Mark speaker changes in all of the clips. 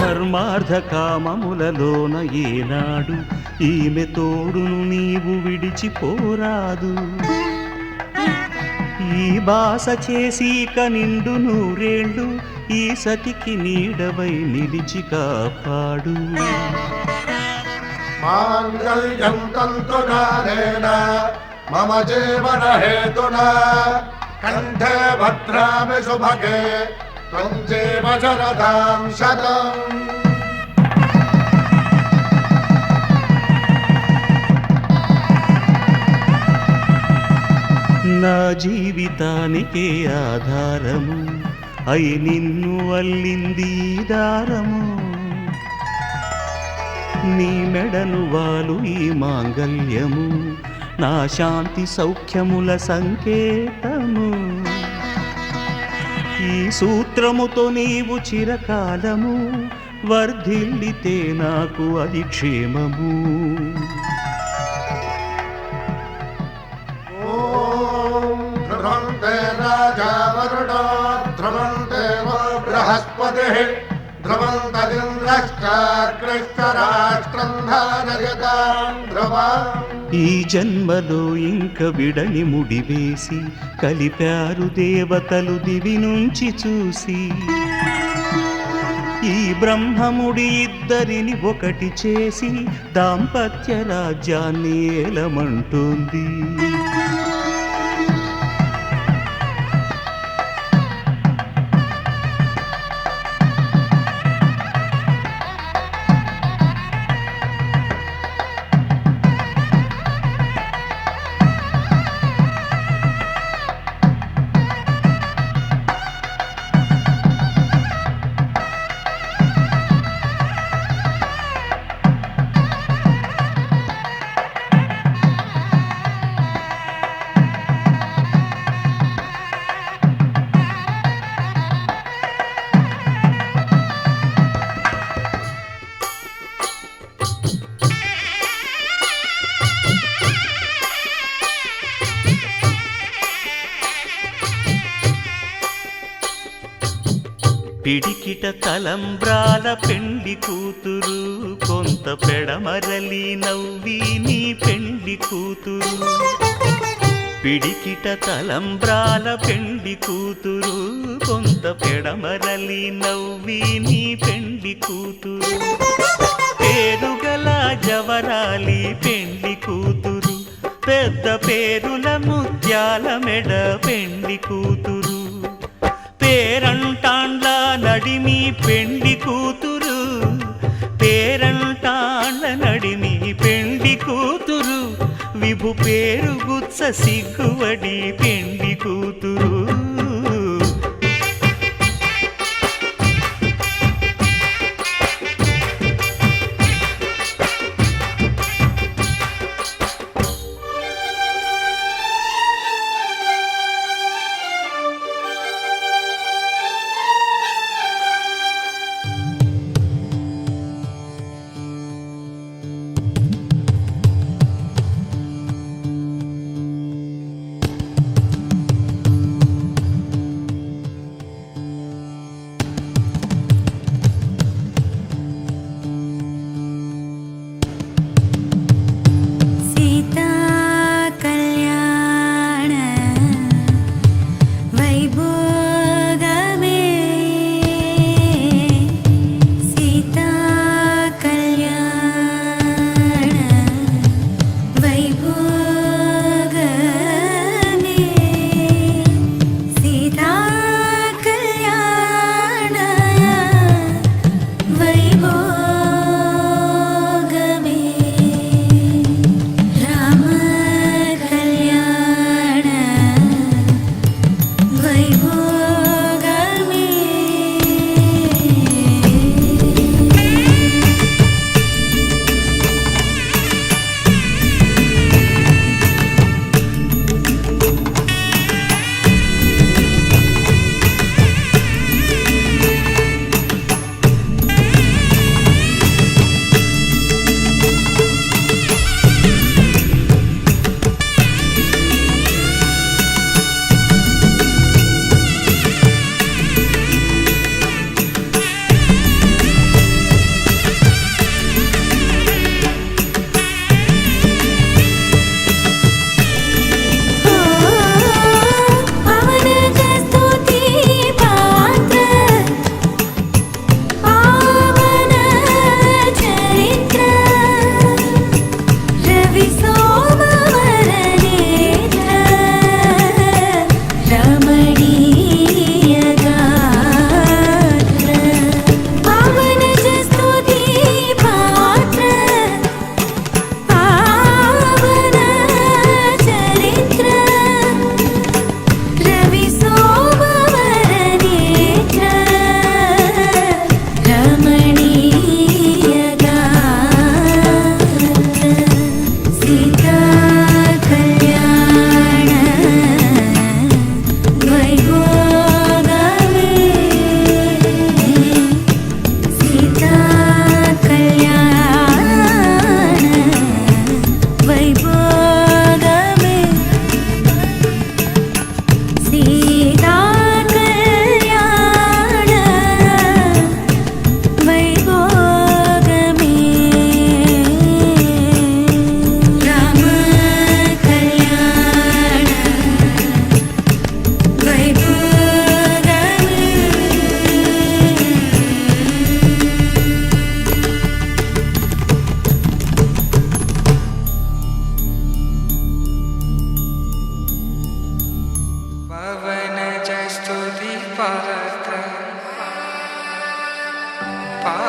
Speaker 1: ధర్మార్థ కామములలోన ఏనాడు ఈమె తోడును నీవు విడిచిపోరాదు. ఈ బాస చేసి కనిండు నూరేళ్ళు ఈ సతికి నీడవై నిలిచి కాపాడు.
Speaker 2: మాంగళ్యం తంతునానేన మమ జీవన హేతునా కంఠే భద్రామి శుభగే త్వం జీవ శరదాం శతం.
Speaker 1: నా జీవితానికే ఆధారము అయి నిన్ను అల్లింది దారము. నీ మెడను వాలు ఈ మాంగళ్యము నా శాంతి సౌఖ్యముల సంకేతము. ఈ సూత్రముతో నీవు చిరకాలము వర్ధిల్లితే నాకు అది క్షేమము.
Speaker 2: ధ్రువంతే రాజా వరుణో ధ్రువంతే బృహస్పతి ధ్రువంతరింద్రశ్చాగ్రశ్చ రాష్ట్రం ధారయతాం ధ్రువం.
Speaker 1: ఈ జన్మలో ఇంక విడని ముడివేసి కలిపారు దేవతలు దివి నుంచి చూసి. ఈ బ్రహ్మముడి ఇద్దరిని ఒకటి చేసి దాంపత్య రాజ్యాన్ని ఏలమంటోంది. పిడికిట తలంబ్రాల పెండ్లి కూతురు కొంత పెడమరలి నవ్వి నీ పెండ్లి కూతురు. పిడికిట తలంబ్రాల పెండ్లి కూతురు కొంత పెడమరలి నవ్వి నీ పెండ్లి కూతురు. పేరుగల జవరాలి పెండ్లి కూతురు పెద్ద పేరుల ముత్యాల మెడ పెండ్లి కూతురు. పేరంటాండ్ల నడిమి పెండ్లి కూతురు పేరంటాండ్ల నడిమి పెండ్లి కూతురు. విభు పేరు గుత్స సిగ్గువడి పెండ్లి కూతురు.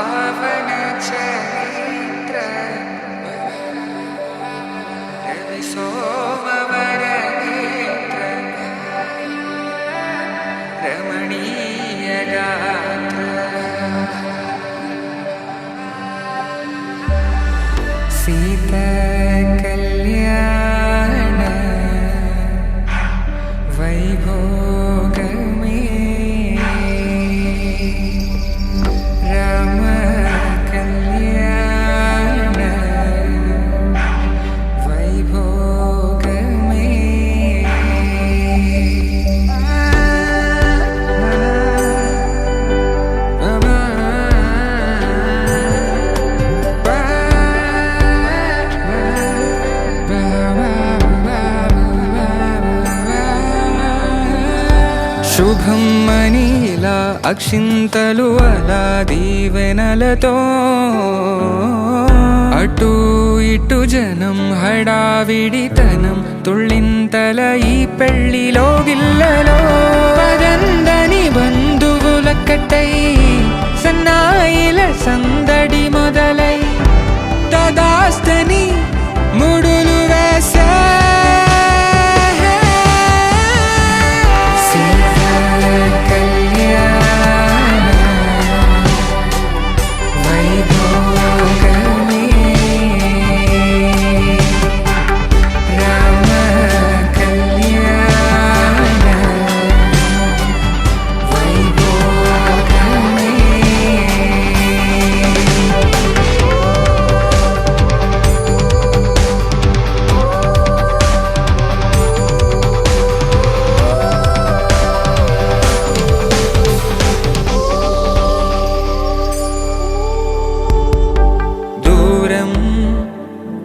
Speaker 3: పావన చరిత్ర రవి సోమవర నేత్ర రమణీయ గాత్ర సీత కళ్యాణ వైభోగమే రామ కళ్యాణ వైభోగమే శుభం మనీలా అక్షింతలు అలా దీవెనలతో అటు ఇటు జనం హడావిడితనం తుళ్ళింతల ఈ పెళ్లిలో గిల్లలో పదందని బంధువుల కట్టై సన్నాయిల సందడి మొదలై తదాస్తని ముడులు వేసే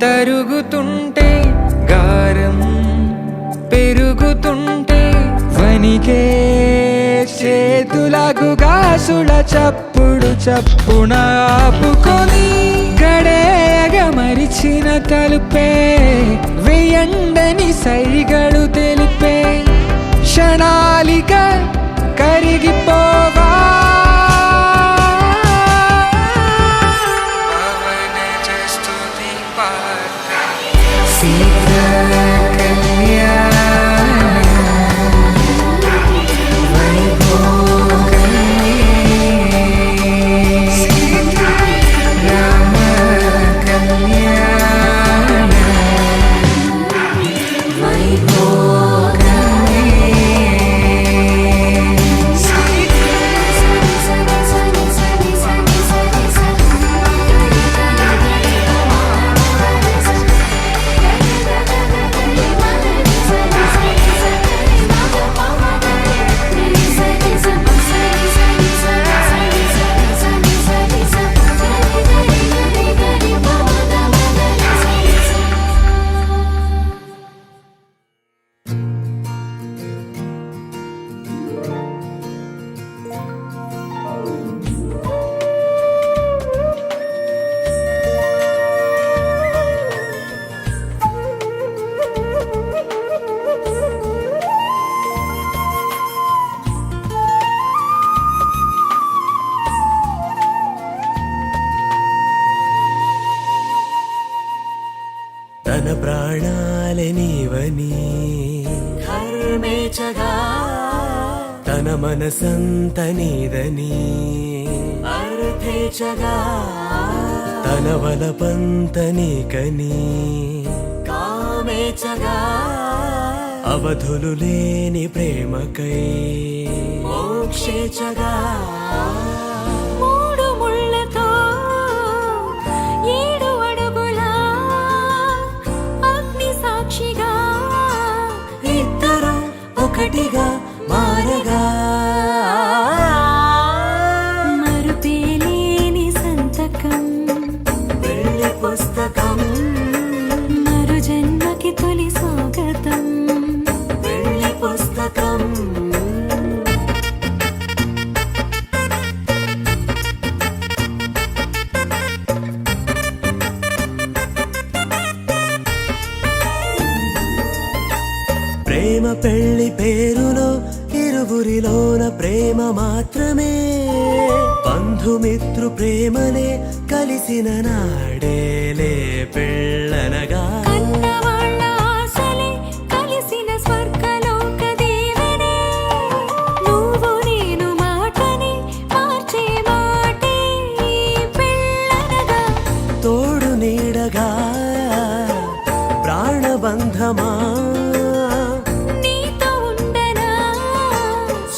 Speaker 3: తరుగుతుంటే గారం పెరుగుతుంటే వనికే చేతులకు గాసుల చప్పుడు చప్పున ఆపుకొని గడేగ మరిచిన తలుపే వేయండని సైగడు తెలిపే క్షణాలిక కరిగిపోవా
Speaker 4: తన ప్రాణాలే నీవని
Speaker 5: ధర్మేచగా
Speaker 4: తన మనసంత నీదని
Speaker 5: అర్థేచగా
Speaker 4: తన వలపంత నీకని
Speaker 5: కామేచగా
Speaker 4: అవధులు లేని ప్రేమకై
Speaker 5: మోక్షేచగా మూడు ముళ్ళతో 7 అడుగుల అగ్ని సాక్షిగా
Speaker 4: ఇద్దరు ఒకటిగా మారగా
Speaker 5: మరుపేలేని సంతకం
Speaker 4: పెళ్లి పుస్తకం
Speaker 5: మరు జన్మకి తొలి స్వాగతం
Speaker 4: పెళ్లి పుస్తకం ప్రేమ పెళ్లి పేరులో ఇరువురిలోన ప్రేమ మాత్రమే బంధు బంధుమిత్రు ప్రేమలే కలిసిన నాడేలే పెళ్ళనగా
Speaker 5: కన్నవాళ్ళ ఆశలే కలిసిన స్వర్గలోక దీవెనే నువ్వు నేను మాటని మార్చే మాటే ఈ పెళ్ళనగా
Speaker 4: తోడు నీడగా ప్రాణబంధమా
Speaker 5: నీతో ఉండనా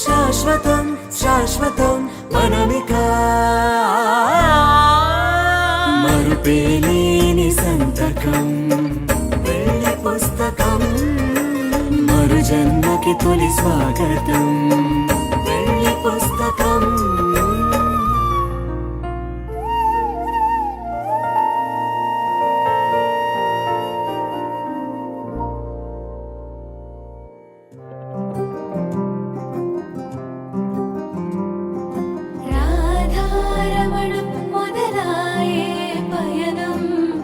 Speaker 4: శాశ్వతం శాశ్వతం మనమిక మరుపేలేని సంతకం పెళ్లి పుస్తకం మరు జన్మకి తొలి స్వాగతం పెళ్లి పుస్తకం
Speaker 5: రాధారమణం మొదలాయే పయనం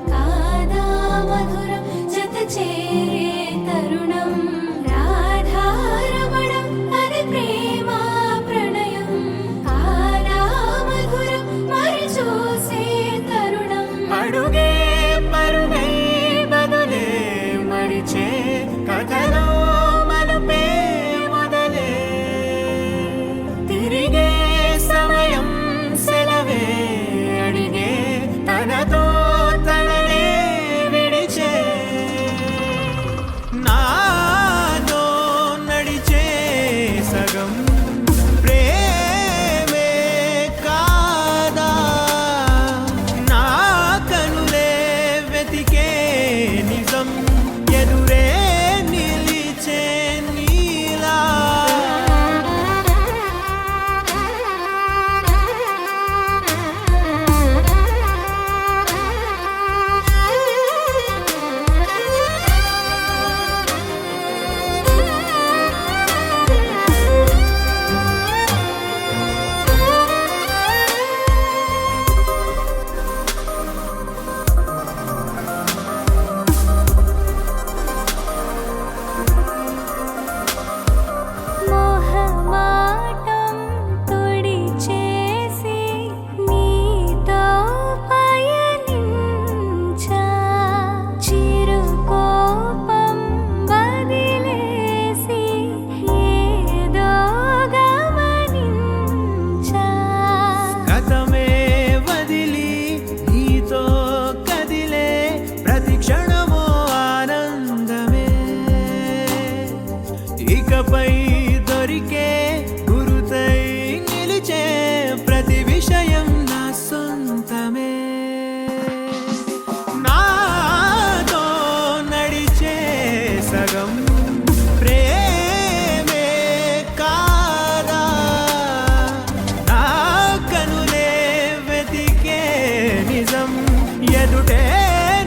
Speaker 5: కాదా మధురం జత చేరే తరుణం రాధారమణం అది ప్రేమ ప్రణయం కాదా మధురం మరి చూసే తరుణం
Speaker 1: అడుగే పరుగే బదులే మరిచే కథలో మలుపే మొదలే తిరిగే సమయం సెలవే అడిగే తనతో తననే విడిచే నాతో నడిచే సగం ప్రేమే కాదా నా కనులే వెతికే నిజం ఎదురే నిలిచే నీలా
Speaker 5: మోహమాటం తొడి చేసి నీతో పయనించా చిరుకోపం వదిలేసి ఏదో గమనించా
Speaker 1: గతమే వదిలి నీతో కదిలే ప్రతి క్షణమో ఆనందమే ఇకపై దొరికే గురుతై నిలిచే ప్రతి విషయం నా సొంతమే నాతో నడిచే సగం ప్రేమే కాదా నా కనులే వెతికే నిజం ఎదుటే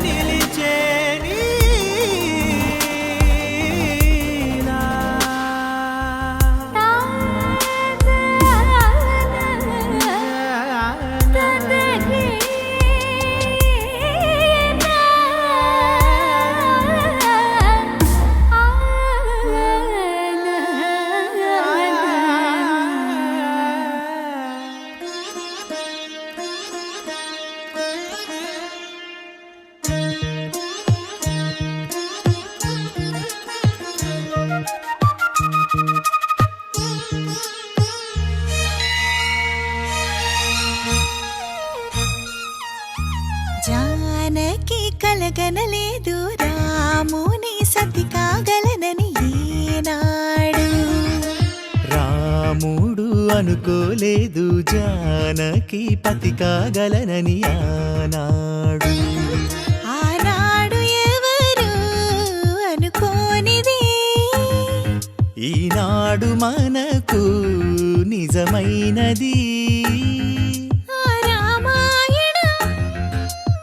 Speaker 1: నిలిచే నీలా
Speaker 6: జానకి కలగనలేదు రాముని సతి కాగలనని ఈనాడు
Speaker 4: రాముడు అనుకోలేదు జానకి పతి కాగలనని ఆనాడు
Speaker 6: ఆనాడు ఎవరు అనుకోనిది
Speaker 4: ఈనాడు మనకు నిజమైనది
Speaker 6: ఆ రామాయణం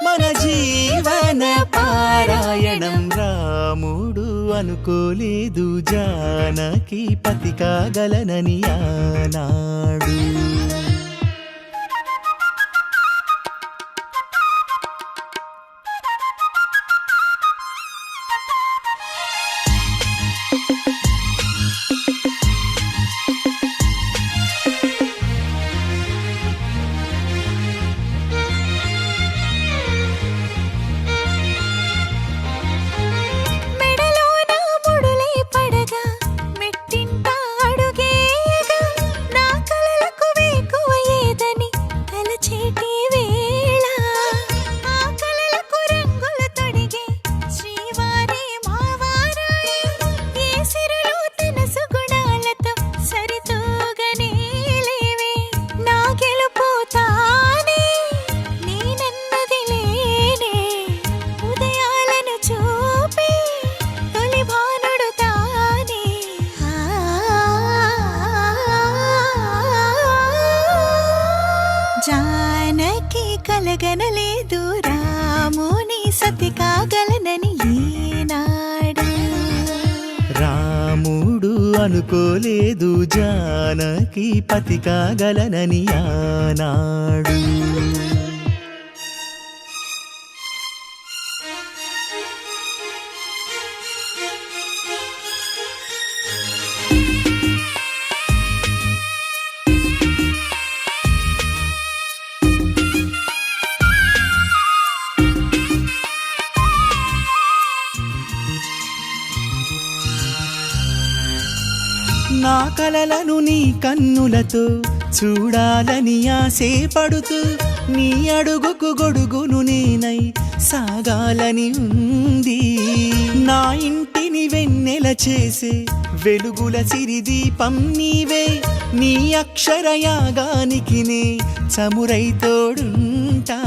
Speaker 4: మన జీవన పారాయణం రాముడు అనుకోలేదు జానకి పతి కాగలనని ఆనాడు
Speaker 6: కలగనలేదు రాముని సతి కాగలనని ఈనాడు
Speaker 4: రాముడు అనుకోలేదు జానకి పతి కాగలనని ఆనాడు నా కలలను నీ కన్నులతో చూడాలని ఆశపడుతూ నీ అడుగుకు గొడుగును నేనై సాగాలని ఉంది నా ఇంటిని వెన్నెల చేసే వెలుగుల సిరిదీపం నీవే నీ అక్షరయాగానికి నే చమురై తోడుంటా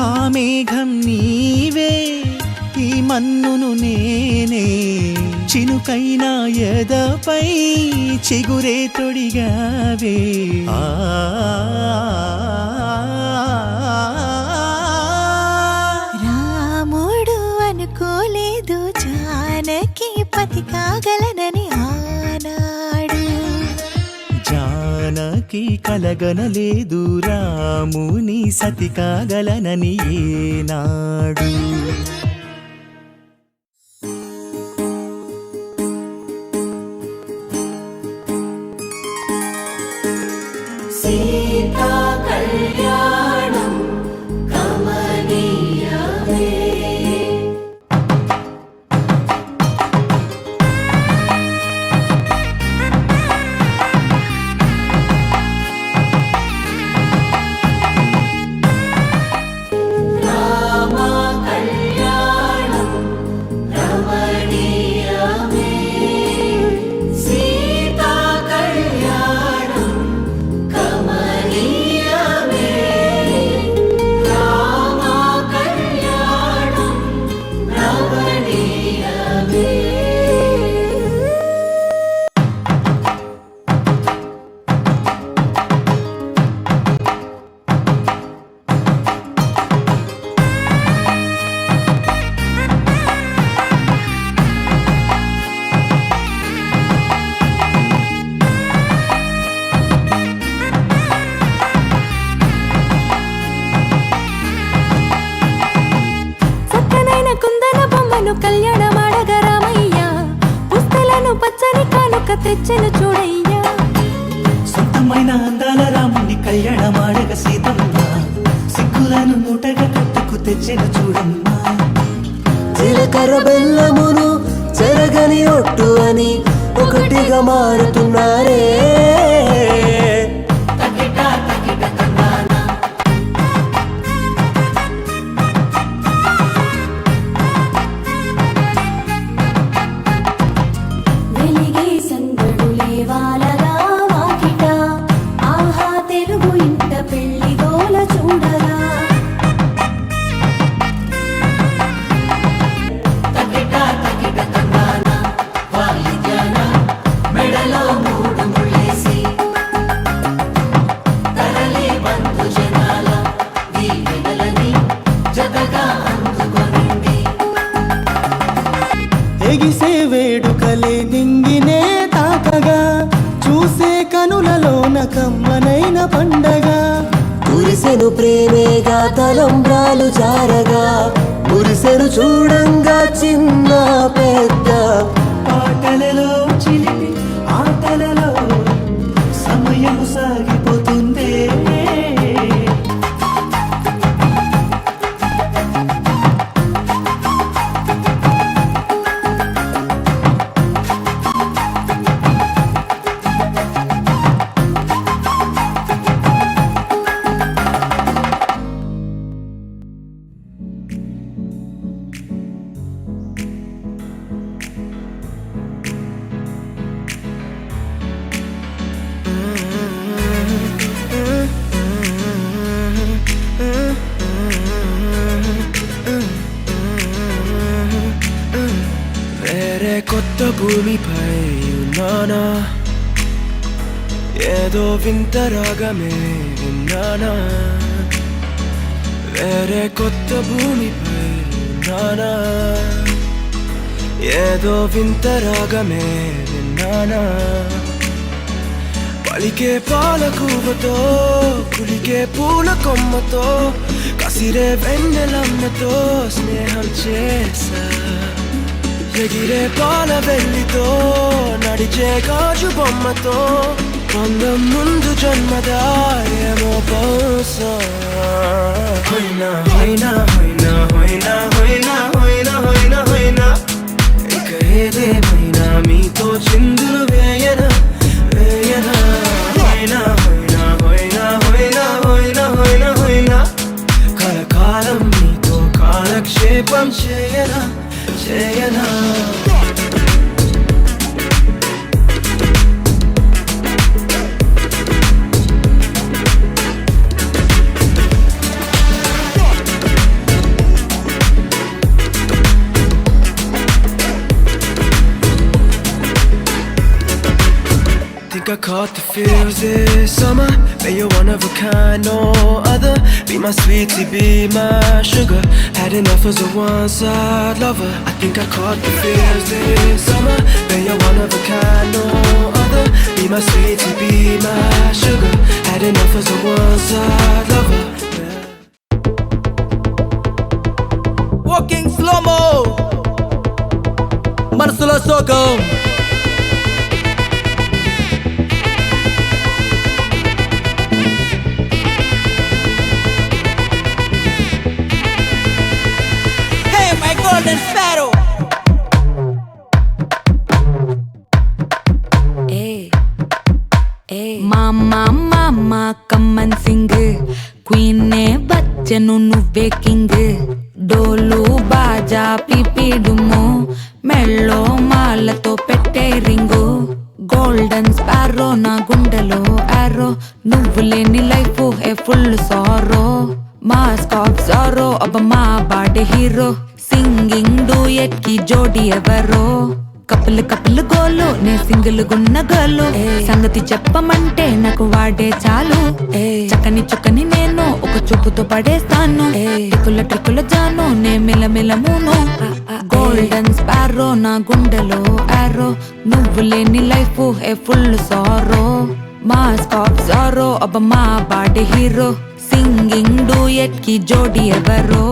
Speaker 4: ఆ మేఘం నీవే ఈ మన్నును నేనే చినుకైనా ఎదపై చిగురే తొడిగావే
Speaker 6: రాముడు అనుకోలేదు జానకి పతి కాగలనని ఆనాడు
Speaker 4: జానకి కలగనలేదు రాముని సతి కాగలనని ఏనాడు
Speaker 7: సీతా కళ్యాణం కమనీయమే రామ కళ్యాణం రమణీయమే సీతా కళ్యాణం కమనీయమే రామ కళ్యాణం రమణీయమే
Speaker 5: చక్కనైన కుందన బొమ్మను కళ్యాణమాడగ రామయ్య పుస్తలను పచ్చని కానుక తెచ్చెను చూడయ్యా
Speaker 4: సొంతమైన అందాల రాముని కళ్యాణమాడగ సీతమ్మ సిగ్గులను మూటగా కట్టుకు తెచ్చిన చూడమ్మా
Speaker 1: జీలకర్ర బెల్లమును చెరగని ఒట్టు అని ఒకటిగా మారుతున్నారే
Speaker 7: తకిట తకిట తందాన
Speaker 5: వెలిగే సందడులే వాలగా వాకిట ఆహా తెలుగు ఇంట పెళ్లి గోల చూడగా
Speaker 7: తకిట తకిట తందాన వాయిద్యాన మెడలో మూడు ముళ్ళేసి తరలి బంధు జనాల దీవెనలని జతగా అందుకొనింది
Speaker 1: ఎగిసే వేడుకలే నింగినే తాకగా చూసే కనులలోన కమ్మనైన పండగ కురిసెను ప్రేమేగా తలంబ్రాలు జారగా కురిసెను చూడంగా చిన్న పెద్ద
Speaker 4: పాటలలో చిలిపి ఆటలలో సమయము సాగిపోతుందే
Speaker 1: వేరే కొత్త భూమిపై ఉన్నానా ఏదో వింత రాగమే విన్నానా వేరే కొత్త భూమిపై ఉన్నానా ఏదో వింత రాగమే విన్నానా పలికే పాలకూవతో కులికే పూల కొమ్మతో కసిరే వెన్నెలమ్మతో స్నేహం చేసా ఎగిరే పాల వెల్లితో నడిచే గాజు బొమ్మతో పొందం ముందు జన్మదా ఏమో బహుశా హోయినా హోయినా హోయినా హోయినా హోయినా హోయినా హోయినా హోయినా ఇక ఏదేమైనా మీతో చిందులు వేయనా వేయనా హోయినా హోయినా హోయినా హోయినా హోయినా హోయినా హోయినా కలకాలం మీతో కాలక్షేపం చేయనా చేయనా I caught the feels this summer. Man, you're one of a kind, no other. Be my sweetie, be my sugar. Had enough as a one-side lover. I think I caught the feels this summer. Man, you're one of a kind, no other. Be my sweetie, be my sugar. Had enough as a one-side lover.
Speaker 8: Walking slow-mo, మనసులో సోకం Golden Sparrow.
Speaker 9: Mama, mama, come and sing. Queen ne bachanu nuvve king. Dolu baja pipi dumo. Mello malato pette ringo. Golden Sparrow na gundalo arrow. Nuvuleni life hai full sorrow. Mask of sorrow ab ma bad hero. Singing duvet కి జోడి ఎవరో couple couple గోలు నే single గున్న గోలు సంగతి చెప్పమంటే నాకు వాడే చాలు చక్కని చుక్కని నేను ఒక చూపుతో పడేస్తాను ట్రిక్కుల ట్రిక్కుల జాను నే మిలమిల మూను గోల్డెన్ స్పారో నా గుండెలో ఆరో నువ్వు లేని life A full sorrow mask of sorrow అబ్బ మా బాడీ హీరో సింగింగ్ డూయట్ కి జోడి ఎవరో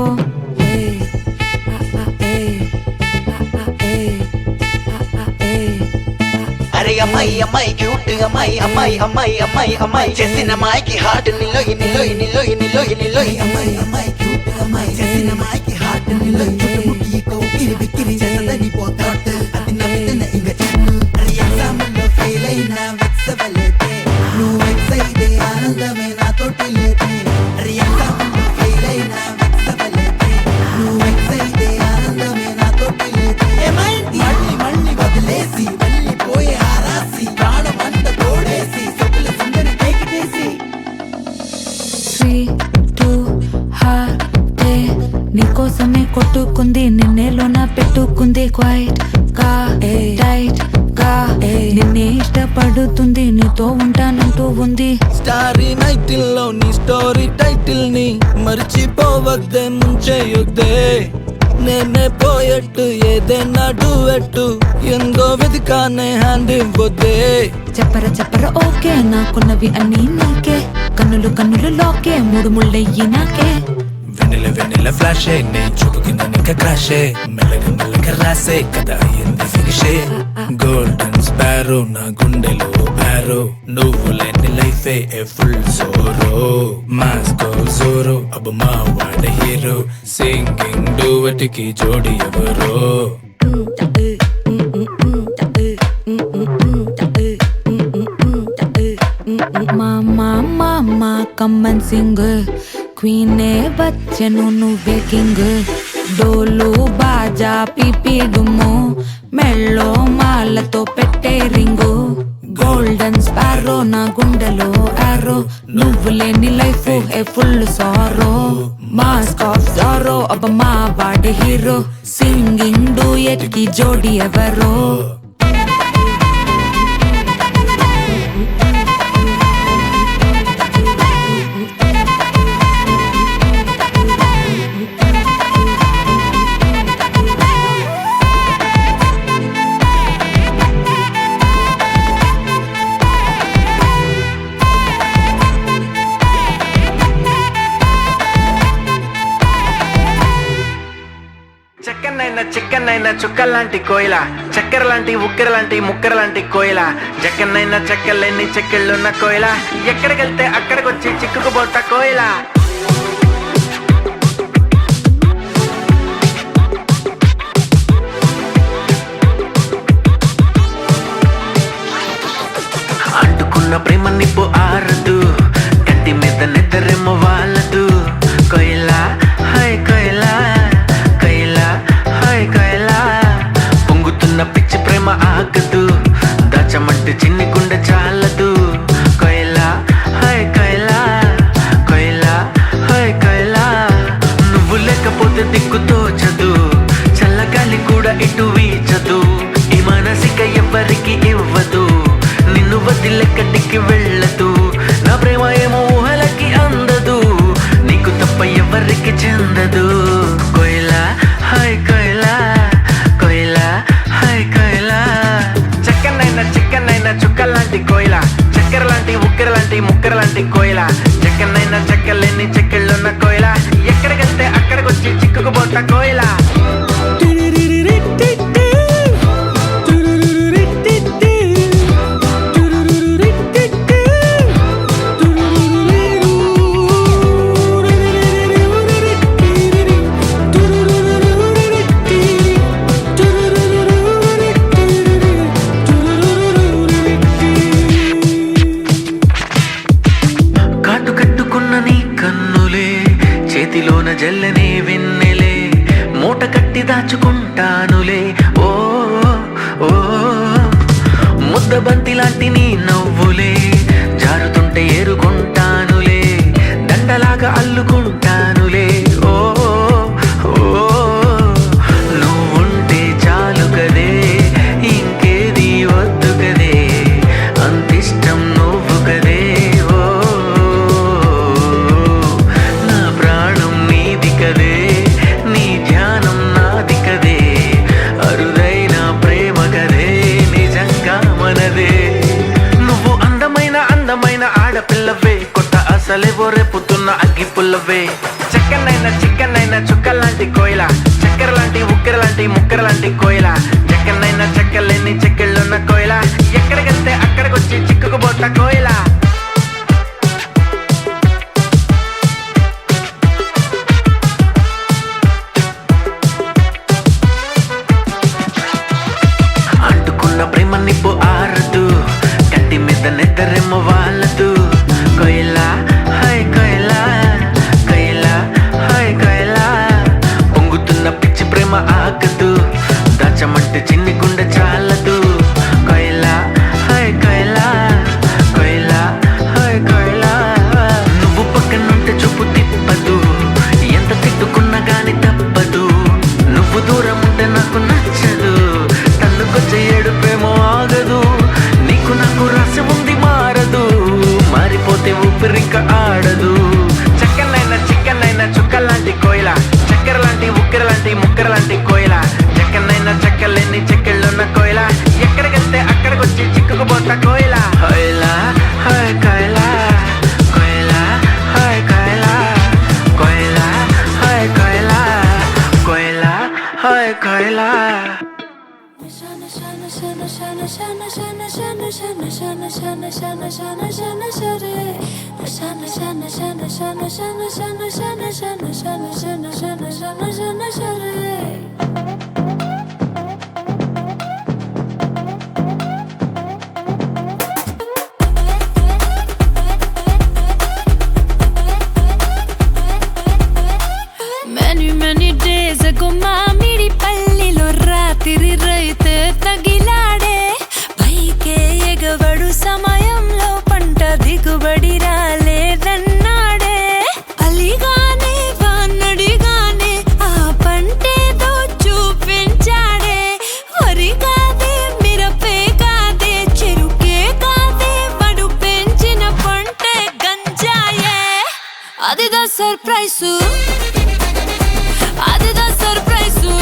Speaker 7: అరే అమ్మాయి అమ్మాయి క్యూట్ అమ్మాయి అమ్మాయి అమ్మాయి అమ్మాయి అమ్మాయి చేసిన అమ్మాయికి హార్ట్ నిలోయి నిలోయి నిలోయి నిలోయి నిలోయి అమ్మాయి అమ్మాయి క్యూట్ అమ్మాయి చేసిన అమ్మాయికి హార్ట్ నిలోయి చుట్టుముట్టి కౌకిరి విక్కిరి చేసదని పోతాట్ అది నవ్వుతున్న ఇంక చెన్ను అరే ఎగ్జామ్లో ఫెయిల్ అయినా వెక్సవలేతే నువ్వు వెక్స్ అయితే ఆనందమే నాతోటి లేతే అరే ఎగ్జామ్లో ఫెయిల్ అయినా వెక్సవలేతే నువ్వు వెక్స్ అయితే ఆనందమే నాతోటి లేతే ఏమైంది మళ్ళీ మళ్ళీ వదిలేసి వెళ్ళిపోయే ఆరాసి ప్రాణమంత తోడేసి సొక్కుల సుందరి కైకిటేసి
Speaker 9: 3, 2 హార్టే నీకోసమే కొట్టుకుంది నిన్నేలోన పెట్టుకుంది క్వైట్ గా టైట్ గా నిన్నే ఇష్టపడుతుంది నీతో ఉంటానంటూ ఉంది
Speaker 8: స్టారీ నైటిల్ లో నీ స్టోరీ టైటిల్ ని మర్చిపోవద్దే ముంచేయొద్దే నేనే పోయట్టు ఏదైనా డూయట్టు ఎందో వెతికానే హ్యాండ్ ఇవ్వొద్దే
Speaker 9: చెప్పర ఓకే నాకున్నవి అన్నీ నీకే కన్నులు కన్నులు లోకే మూడు ముళ్ళయ్యి నాకే
Speaker 1: వెన్నెల ఫ్లాషే నే చూపు కింద నిక్క క్రాషే మెల్లగా మెల్లగా రాసే కథ అయ్యింది ఫినిషే గోల్డెన్ స్పారో నా గుండెలో ఆరో నువ్వు లేని లైఫే ఏ ఫుల్ సోరో మాస్కో జోరో అబ్బ మా వాడ హీరో సింగింగ్ డూయట్ కి జోడి ఎవరో
Speaker 9: మామా కమ్మన్ సింగ్ క్వీనే బచ్చను నువ్వే కింగ్ డోలు బాజా పిపి డుమ్ము మెళ్ళో మాలతో పెట్టే రింగు గోల్డెన్ స్పారో నా గుండెలో ఆరో నువ్వు లేని life A full sorrow mask of sorrow అబ్బ మా బాడీ హీరో సింగింగ్ డూయట్ కి జోడి ఎవరో
Speaker 1: అయినా చికెన్ అయినా చుక్కల్లాంటి కోయిల చక్కెర లాంటి ఉక్కెర లాంటి ముక్కెర లాంటి కోయిల జక్కన్నైనా చెక్కలేని చెక్కిళ్ళున్న కోయిల ఎక్కడికెళ్తే అక్కడికొచ్చి చిక్కుకుపోత కోయిల అంటుకున్న ప్రేమ నిప్పు ఆరదు కంటి మీద నిద్రెమ్మ వాళ్ళదు కోయిల హాయ్ కోయిల కోయిల హాయ్ కోయిల పొంగుతున్న పిచ్చి ప్రేమ ఆగదు దాచమంటే చిన్ని గుండె చాలదు కోయిల హాయ్ కోయిల కోయిల హాయ్ కోయిల నువ్వు లేకపోతే దిక్కు తోచదు చల్లగాలి కూడా ఇటు వీచదు ఈ మనసిక ఎవ్వరికి ఇవ్వదు నిన్ను వదిలెక్కడికి వెళ్ళదు నా ప్రేమ ఏమో ఊహలకి అందదు నీకు తప్ప ఎవరికి చెందదు కోయిల హాయ్ కోయిల కోయిల హాయ్ కోయిల చక్కనైనా చికెన్ అయినా చుక్కల్లాంటి కోయిల చక్కెర లాంటి ఉక్కెర లాంటి ముక్కెర లాంటి కోయిల జక్కనైనా చెక్కలేని చెక్కిళ్ళున్న కోయిల ఎక్కడికెళ్తే అక్కడికొచ్చి చిక్కుకుపోత కోయిల చేతిలోన జల్లనే వెన్నెలే మూట కట్టి దాచుకుంటానులే ఓ ఓ ముద్దబంతి లాంటి నీ నవ్వులే జారుతుంటే ఏరుకుంటానులే దండలాగా అల్లుకుంటానులే ఓ ఓ నువ్వుంటే చాలు కదే ఇంకేది వద్దు కదే అంతిష్టం నువ్వు కదే నీ ధ్యానం నాది కదే అరుదైన ప్రేమ కదే నిజంగా మనదే నువ్వు అందమైన ఆడపిల్లవే కొత్త అసలేవో రేపుతున్న అగ్గి పుల్లవే చక్కనైనా చికెన్ అయినా చుక్కల్లాంటి కోయిల చక్కెర లాంటి ఉక్కెర లాంటి ముక్కెర లాంటి కోయిల జక్కనైనా చెక్కలేని చెక్కిళ్ళున్న కోయిల ఎక్కడికెళ్తే అక్కడికొచ్చి చిక్కుకుపోత కోయిల ప్రేమ నిప్పు ఆరదు కంటి మీద నిద్రెమ్మ వాళ్ళదు కోయిల హాయ్ కోయిల కోయిల హాయ్ కోయిల పొంగుతున్న పిచ్చి ప్రేమ ఆగదు దాచమంటే చిన్ని గుండె చాలదు కోయిల హాయ్ కోయిల కోయిల హాయ్ కోయిల నువ్వు పక్కనుంటే చూపు తిప్పదు ఎంత తిట్టుకున్నా గాని తప్పదు నువ్వు దూరం ఉంటే నాకు నచ్చదు తన్నుకొచ్చే ఏడుపేమో ఆగదు నీకు నాకు రసం ఉంది మారదు మారిపోతే ఊపిరిక ఆడదు చక్కనైనా చికెన్ అయినా చుక్కల్లాంటి కోయిల చక్కెర లాంటి ఉక్కెర లాంటి ముక్కెర లాంటి కోయిల జక్కనైనా చెక్కలేని చెక్కిళ్ళున్న కోయిల ఎక్కడికెళ్తే అక్కడికొచ్చి చిక్కుకుపోత కోయిల కోయిల హాయ్ కోయిల కోయిల హాయ్ కోయిల కోయిల హాయ్ కోయిల కోయిల హాయ్ కోయిల
Speaker 5: Many days ago మామిడి పల్లిలో రాత్రి రైతే తగిలాడే పైకే ఎగవడు సమయంలో పంట దిగుబడి రాలేదన్నాడే అలిగానే వాన్నడిగానే ఆ పంటేదో చూపించాడే వరి కాదే మిరపే కాదే చెరుకే కాదే వడు పెంచిన పంటే గంజాయే అదిదా సర్ప్రైజు అదిదా సర్ప్రైజు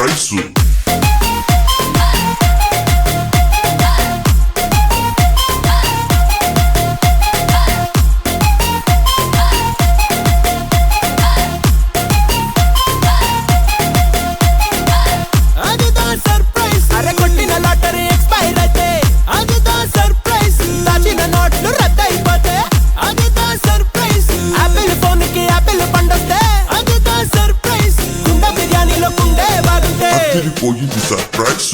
Speaker 10: surprise you. పోయింది surprise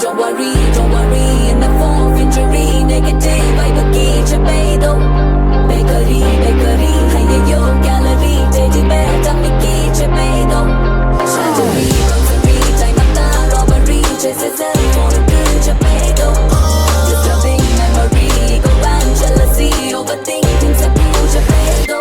Speaker 5: Don't worry, in the form of injury, negative vibe की चपे दो Bakery, है यो gallery, teddy bear tummy की चपे दो Tragedy, rosary, time up robbery, chase cell phone की चपे दो Disturbing memory, go and jealousy, overthinking सब की चपे दो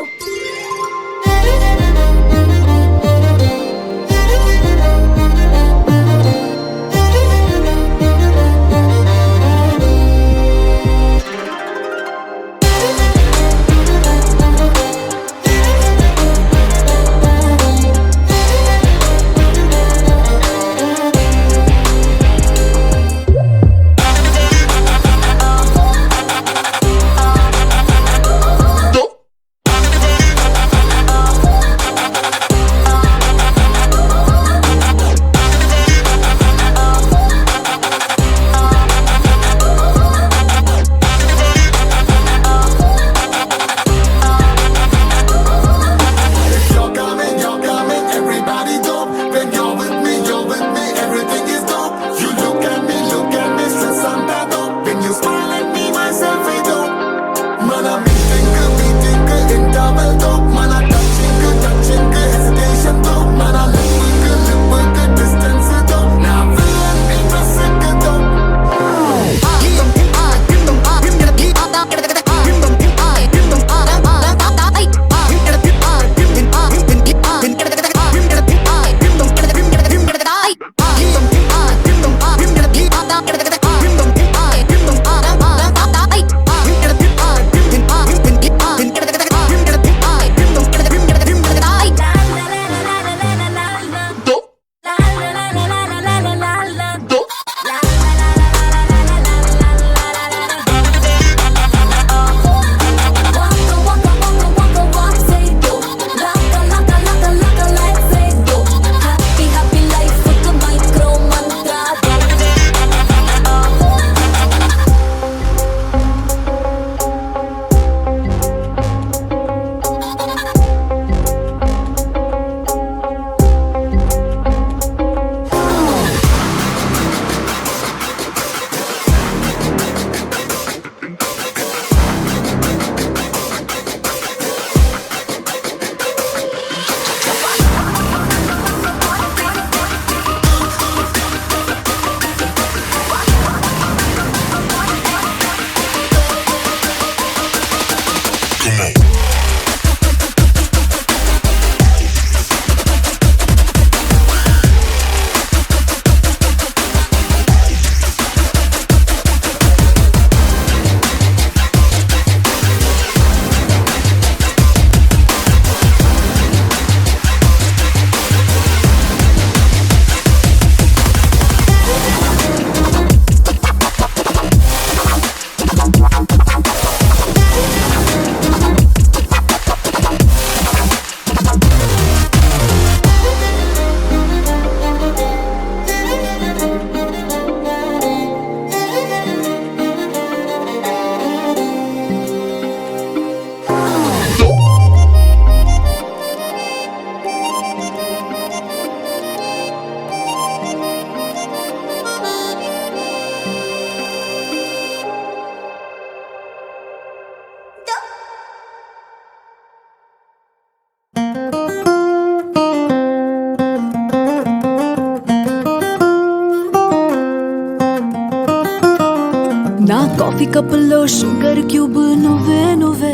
Speaker 10: షుగర్ క్యూబ్ నువ్వే నువ్వే,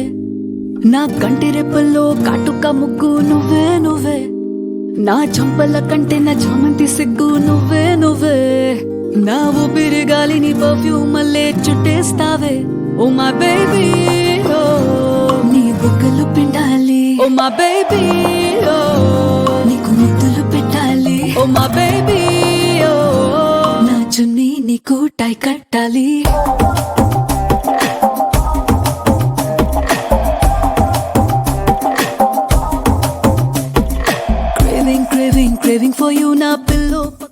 Speaker 10: నా కంటి రెప్పల్లో కాటుక ముగ్గు నువ్వే నువ్వే, నా చంపల కంటే నా చామంతి సిగ్గు నువ్వే నువ్వే, నా ఊపిరి గాలిని పర్ఫ్యూమ్ మల్లే చుట్టేస్తావే. ఓ మై బేబీ ఓ, నీ బుగ్గలు పిండాలి. ఓ మై బేబీ ఓ, నీకు ముద్దులు పెట్టాలి. ఓ మై బేబీ ఓ, నా చున్నీ నీకు టై కట్టాలి. Craving for you, na pillow.